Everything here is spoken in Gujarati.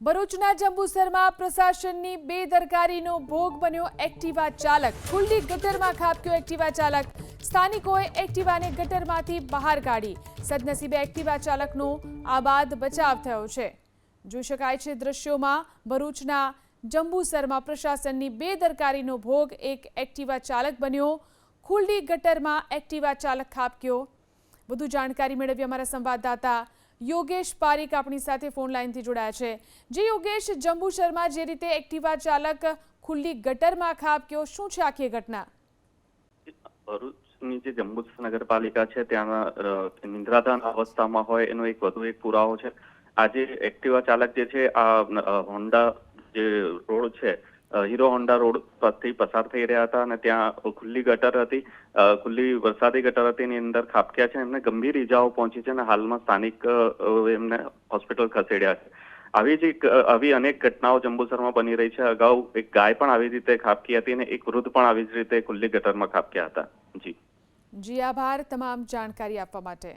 ભરૂચના જંબુસરમાં પ્રશાસનની બેદરકારીનો ભોગ બન્યો એક્ટિવા ચાલક। ખુલ્લી ગટરમાં ખાબક્યો એક્ટિવા ચાલક। સ્થાનિકોએ એક્ટિવાને ગટરમાંથી બહાર કાઢી। સદનસીબે એક્ટિવા ચાલકનો આબાદ બચાવ થયો છે। જોઈ શકાય છે દ્રશ્યોમાં ભરૂચના જંબુસરમાં પ્રશાસનની બેદરકારીનો ભોગ એક એક્ટિવા ચાલક બન્યો। ખુલ્લી ગટરમાં એક્ટિવા ચાલક ખાબક્યો। વધુ જાણકારી મેળવી અમારા સંવાદદાતા યોગેશ પારીક આપણી સાથે ફોન લાઈનથી જોડાયા છે। જે યોગેશ, જંબુસરમાં જે રીતે એક્ટિવા ચાલક ખુલ્લી ગટરમાં ખાબક્યો, શું છે આખી ઘટના? ભરૂચની જે જંબુસર નગરપાલિકા છે ત્યાં નિંદ્રાધાન અવસ્થામાં હોય એનો વધુ એક પુરાવો છે। આજે એક્ટિવા ચાલક જે છે આ હોન્ડા જે રોડ છે હીરો હોન્ડા રોડ પરથી પસાર થઈ રહ્યા હતા અને ત્યાં ખુલ્લી ગટર હતી, ખુલ્લી વરસાદી ગટર હતી, એની અંદર ખાબક્યા છે। એમને ગંભીર ઈજાઓ પહોંચી છે અને હાલમાં સ્થાનિક એમને હોસ્પિટલ ખસેડ્યા છે। આવી અનેક ઘટનાઓ જંબુસરમાં બની રહી છે। અગાઉ એક ગાય પણ આવી રીતે ખાબકી હતી અને એક વૃદ્ધ પણ આવી જ રીતે ખુલ્લી ગટરમાં ખાબક્યા હતા। જી આભાર તમામ જાણકારી આપવા માટે।